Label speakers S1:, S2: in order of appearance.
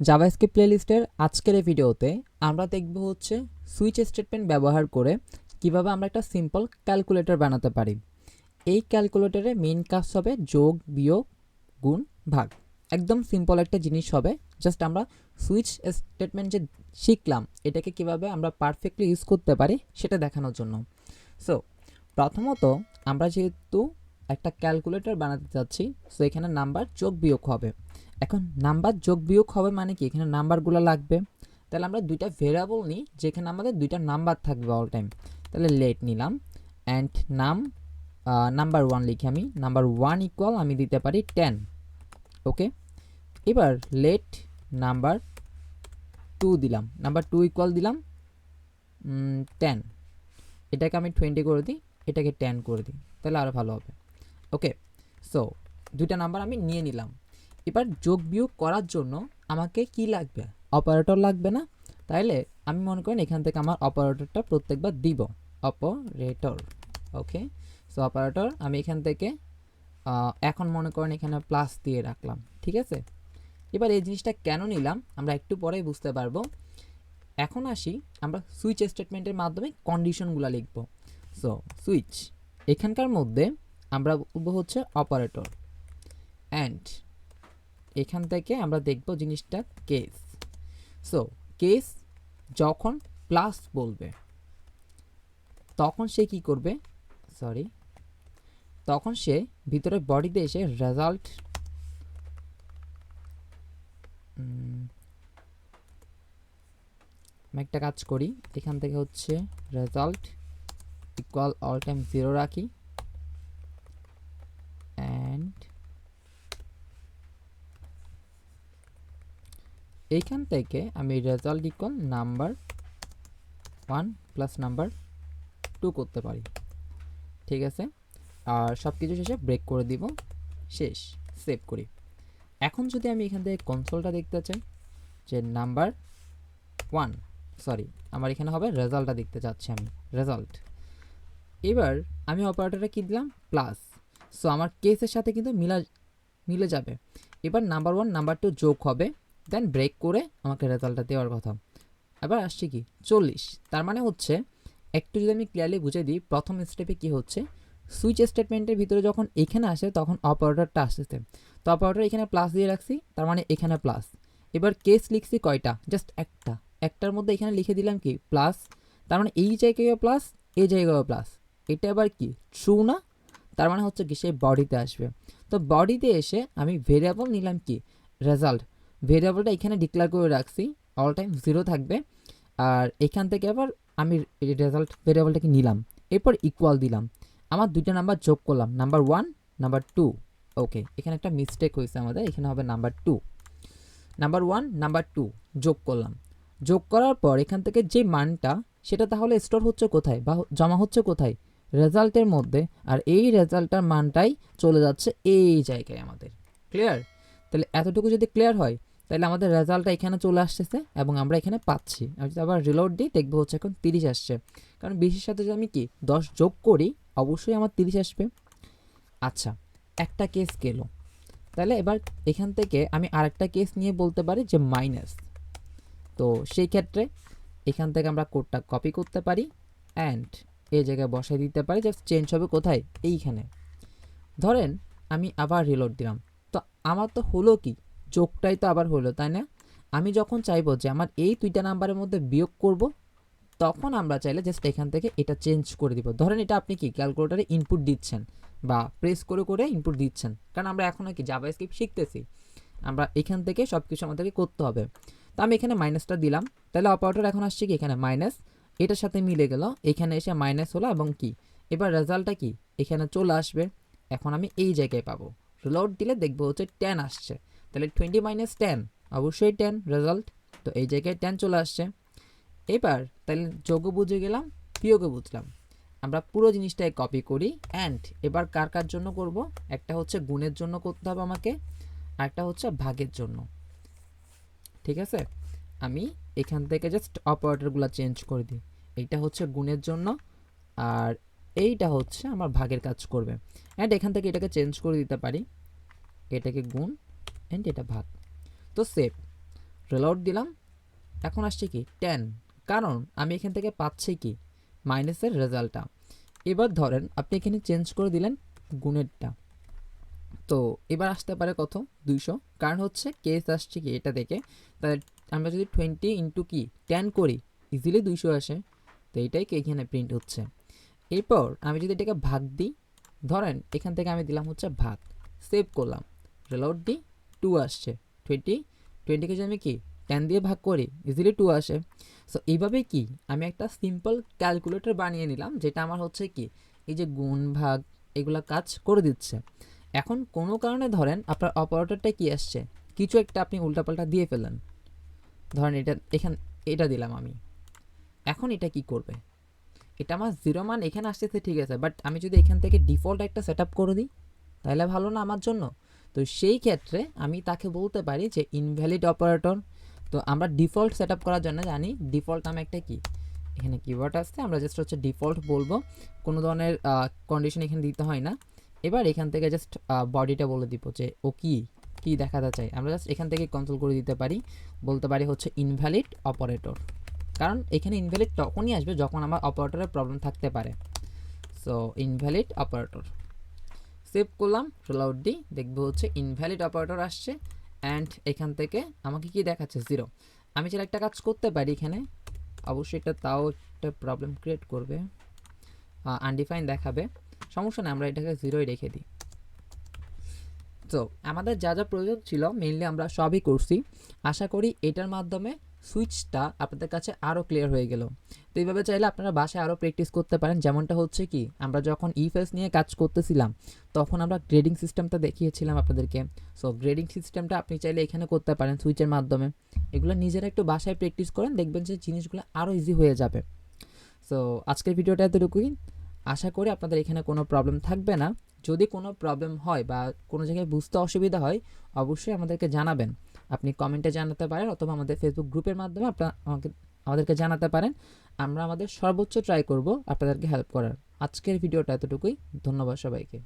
S1: JavaScript প্লেলিস্টের আজকের এই ভিডিওতে আমরা দেখব হচ্ছে সুইচ স্টেটমেন্ট ব্যবহার করে কিভাবে আমরা একটা সিম্পল ক্যালকুলেটর বানাতে পারি। এই ক্যালকুলেটরে মেইন কাজ হবে যোগ, বিয়োগ, গুণ, ভাগ। একদম সিম্পল একটা জিনিস হবে। জাস্ট আমরা সুইচ স্টেটমেন্ট যে শিখলাম এটাকে কিভাবে আমরা পারফেক্টলি ইউজ করতে পারি সেটা দেখানোর জন্য। সো প্রথমত আমরা যেহেতু একটা ক্যালকুলেটর বানাতে যাচ্ছি, সো এখানে নাম্বার যোগ বিয়োগ হবে। এখন নাম্বার যোগ বিয়োগ হবে মানে কি, এখানে নাম্বারগুলো লাগবে। তাহলে আমরা দুইটা ভেরিয়েবল নিই যেখানে আমাদের দুইটা নাম্বার থাকবে অল টাইম। তাহলে লেট নিলাম অ্যান্ড নাম্বার 1 লিখি আমি। নাম্বার 1 ইকুয়াল আমি দিতে পারি 10। ওকে, এবার লেট নাম্বার 2 দিলাম। নাম্বার 2 ইকুয়াল দিলাম 10। এটাকে আমি 20 করে দিই, এটাকে 10 করে দিই, তাহলে আরও ভালো হবে। ওকে, সো দুইটা নাম্বার আমি নিয়ে নিলাম। এবার যোগ বিয়োগ করার জন্য আমাকে কি লাগবে? অপারেটর লাগবে না? তাইলে আমি মনে করেন এখান থেকে আমার অপারেটরটা প্রত্যেকবার দিব, অপারেটর। ওকে, সো অপারেটর আমি এখান থেকে এখন মনে করেন এখানে প্লাস দিয়ে রাখলাম। ঠিক আছে, এবার এই জিনিসটা কেন নিলাম আমরা একটু পরেই বুঝতে পারবো। এখন আসি আমরা সুইচ স্টেটমেন্টের মাধ্যমে কন্ডিশনগুলো লিখব। সো সুইচ, এখানকার মধ্যে আমরা বলবো হচ্ছে অপারেটর, অ্যান্ড এখান থেকে আমরা দেখব জিনিসটা কেস। সো কেস যখন প্লাস বলবে তখন সে কি করবে, তখন সে ভিতরে বডিতে এসে রেজাল্ট, আমি একটা কাজ করি, এখান থেকে হচ্ছে রেজাল্ট ইকুয়াল অল টাইম 0 রাখি, অ্যান্ড এইখান থেকে আমি result equal number 1 plus number 2 করতে পারি। ঠিক আছে, আর সব কিছু শেষে ব্রেক করে দিব, শেষ, সেভ করি। এখন যদি আমি এখান থেকে কনসোলটা দেখতে চাই যে নাম্বার 1, আমার এখানে হবে রেজাল্টটা দেখতে চাচ্ছি আমি, রেজাল্ট। এবার আমি অপারেটরে কি দিলাম? প্লাস। সো আমার কেসের সাথে কিন্তু মিলে যাবে। এবার নাম্বার 1 নাম্বার 2 যোগ হবে, দেন ব্রেক করে আমাকে রেজাল্টটা দেওয়ার কথা। এবার আসছে কি 40। তার মানে হচ্ছে একটু যদি আমি ক্লিয়ারলি বুঝে দিই, প্রথম স্টেপে কি হচ্ছে, সুইচ স্টেটমেন্টের ভিতরে যখন এখানে আসে তখন অপারেটরটা আসতেছে, তো অপারেটর এখানে প্লাস দিয়ে রাখছি, তার মানে এখানে প্লাস। এবার কেস লিখছি কয়টা? জাস্ট একটার মধ্যে এখানে লিখে দিলাম কি প্লাস, তার মানে এই জায়গায় প্লাস, এই জায়গায় প্লাস। এটা আবার কি ট্রু না? তার মানে হচ্ছে কি সে বডিতে আসবে। তো বডিতে এসে আমি ভেরিয়েবল নিলাম কি রেজাল্ট, ভেরিয়েবলটা এখানে ডিক্লেয়ার করে রাখছি, অল টাইম 0 থাকবে। আর এখান থেকে আবার আমি রেজাল্ট ভেরিয়েবলটাকে নিলাম, এরপর ইকুয়াল দিলাম, আমার দুইটা নাম্বার যোগ করলাম, নাম্বার 1 নাম্বার 2। ওকে, এখানে একটা মিস্টেক হয়েছে আমাদের, এখানে হবে নাম্বার 2, নাম্বার 1 নাম্বার 2 যোগ করলাম। যোগ করার পর এখান থেকে যে মানটা সেটা তাহলে স্টোর হচ্ছে কোথায় বা জমা হচ্ছে কোথায়? রেজাল্টের মধ্যে। আর এই রেজাল্টটার মানটাই চলে যাচ্ছে এই জায়গায় আমাদের। ক্লিয়ার? তাহলে এতটুকু যদি ক্লিয়ার হয় তাহলে আমাদের রেজাল্টটা এখানে চলে আসতেছে এবং আমরা এখানে পাচ্ছি। আমি যদি আবার রিলোড দিই দেখবো হচ্ছে এখন 30 আসছে, কারণ 20-এর সাথে যদি আমি কি 10 যোগ করি অবশ্যই আমার 30 আসবে। আচ্ছা, একটা কেস গেল। তাহলে এবার এখান থেকে আমি আরেকটা কেস নিয়ে বলতে পারি যে মাইনাস। তো সেই ক্ষেত্রে এখান থেকে আমরা কোডটা কপি করতে পারি অ্যান্ড এই জায়গায় বসাই দিতে পারি, জাস্ট চেঞ্জ হবে কোথায়? এইখানে। ধরেন আমি আবার রিলোড দিলাম, তো আমার তো হলো কি যোগটাই তো আবার হলো, তাই না? আমি যখন চাইবো যে আমার এই দুইটা নাম্বারের মধ্যে বিয়োগ করব, তখন আমরা চাইলে জাস্ট এখান থেকে এটা চেঞ্জ করে দিব। ধরেন এটা আপনি কি ক্যালকুলেটরে ইনপুট দিচ্ছেন বা প্রেস করে করে ইনপুট দিচ্ছেন, কারণ আমরা এখনও কি জাভাস্ক্রিপ্ট শিখতেছি, আমরা এখান থেকে সব কিছু আমাদেরকে করতে হবে। তো আমি এখানে মাইনাসটা দিলাম, তাহলে অপারেটর এখন আসছে কি এখানে মাইনাস, এটার সাথে মিলে গেল, এখানে এসে মাইনাস হলো এবং কি এবার রেজাল্টটা কি এখানে চলে আসবে। এখন আমি এই জায়গায় পাবো, রিলোড দিলে দেখবো হচ্ছে 10 আসছে, তাহলে 20 মাইনাস 10 অবশ্যই 10 রেজাল্ট। তো এই জায়গায় 10 চলে আসছে। এবার তাহলে যোগও বুঝে গেলাম, বিয়োগও বুঝলাম। আমরা পুরো জিনিসটাই কপি করি অ্যান্ড এবার কার কার জন্য করব? একটা হচ্ছে গুণের জন্য করতে হবে আমাকে, আর একটা হচ্ছে ভাগের জন্য। ঠিক আছে, আমি এখান থেকে জাস্ট অপারেটরগুলো চেঞ্জ করে দিই। এইটা হচ্ছে গুণের জন্য আর এইটা হচ্ছে আমার ভাগের কাজ করবে। অ্যান্ড এখান থেকে এটাকে চেঞ্জ করে দিতে পারি, এটাকে গুণ অ্যান্ড এটা ভাগ। তো সেভ। রিলোড দিলাম, এখন আসছে কি 10, কারণ আমি এখান থেকে পাচ্ছি কি মাইনাসের রেজাল্টটা। এবার ধরেন আপনি এখানে চেঞ্জ করে দিলেন গুণেরটা, তো এবার আসতে পারে কত 200, কারণ হচ্ছে কেস আসছে কি এটা দেখে, তাহলে আমরা যদি 20 ইন্টু কি 10 করি ইজিলি 200 আসে, তো এইটাই কি এখানে প্রিন্ট হচ্ছে। এরপর আমি যদি এটাকে ভাগ দিই, ধরেন এখান থেকে আমি দিলাম হচ্ছে ভাগ, সেভ করলাম, রিলোড দিই, 2 আসছে। 20কে যদি আমি কি 10 দিয়ে ভাগ করি ইজিলি 2 আসে। সো এইভাবে কি আমি একটা সিম্পল ক্যালকুলেটর বানিয়ে নিলাম, যেটা আমার হচ্ছে কি এই যে গুণ ভাগ এগুলা কাজ করে দিচ্ছে। এখন কোনো কারণে ধরেন আপনার অপারেটরটা কি আসছে, কিছু একটা আপনি উল্টাপাল্টা দিয়ে ফেললেন, ধরেন এটা দিলাম আমি, এখন এটা কি করবে, এটা আমার 0 মান এখানে আসতেছে ঠিক আছে, বাট আমি যদি এখান থেকে ডিফল্ট একটা সেট আপ করে দিই তাহলে ভালো না আমার জন্য। তো সেই ক্ষেত্রে আমি তাকে বলতে পারি যে ইনভ্যালিড অপারেটর। তো আমরা ডিফল্ট সেট আপ করার জন্য জানি ডিফল্ট নামে একটা কি এখানে কিওয়ার্ড আসছে, আমরা জাস্ট হচ্ছে ডিফল্ট বলবো, কোনো ধরনের কন্ডিশন এখানে দিতে হয় না। এবার এখান থেকে জাস্ট বডিটা বলে দিব যে ও কি দেখাতে চাই, আমরা জাস্ট এখান থেকে কন্ট্রোল করে দিতে পারি, বলতে পারি হচ্ছে ইনভ্যালিড অপারেটর, কারণ এখানে ইনভ্যালিড তখনই আসবে যখন আমার অপারেটরের প্রবলেম থাকতে পারে। সো ইনভ্যালিড অপারেটর, সেভ করলাম, রিলোড দিই, দেখবো হচ্ছে ইনভ্যালিড অপারেটর আসছে। অ্যান্ড এখান থেকে আমাকে কি দেখাচ্ছে 0। আমি যেটা একটা কাজ করতে পারি এখানে, অবশ্যই এটা তাও একটা প্রবলেম ক্রিয়েট করবে, আনডিফাইন দেখাবে, সমস্যা নেই, আমরা এটাকে 0ই রেখে দিই। তো আমাদের যা যা প্রয়োজন ছিল মেইনলি আমরা সবই করছি। আশা করি এটার মাধ্যমে সুইচটা আপনাদের কাছে আরও ক্লিয়ার হয়ে গেল। তো এইভাবে চাইলে আপনারা বাসায় আরও প্র্যাকটিস করতে পারেন। যেমনটা হচ্ছে কি আমরা যখন ইফএস নিয়ে কাজ করতেছিলাম তখন আমরা গ্রেডিং সিস্টেমটা দেখিয়েছিলাম আপনাদেরকে। সো গ্রেডিং সিস্টেমটা আপনি চাইলে এখানে করতে পারেন সুইচের মাধ্যমে। এগুলো নিজেরা একটু বাসায় প্র্যাকটিস করেন, দেখবেন যে জিনিসগুলো আরও ইজি হয়ে যাবে। সো আজকের ভিডিওটা এতটুকুই, আশা করি আপনাদের এখানে কোনো প্রবলেম থাকবে না। যদি কোনো প্রবলেম হয় বা কোনো জায়গায় বুঝতে অসুবিধা হয় অবশ্যই আমাদেরকে জানাবেন, আপনি কমেন্টে জানাতে পারেন অথবা আমাদের ফেসবুক গ্রুপের মাধ্যমে আমাদেরকে জানাতে পারেন। আমরা আমাদের সর্বোচ্চ ট্রাই করব আপনাদেরকে হেল্প করার। আজকের ভিডিওটা এতটুকুই, ধন্যবাদ সবাইকে।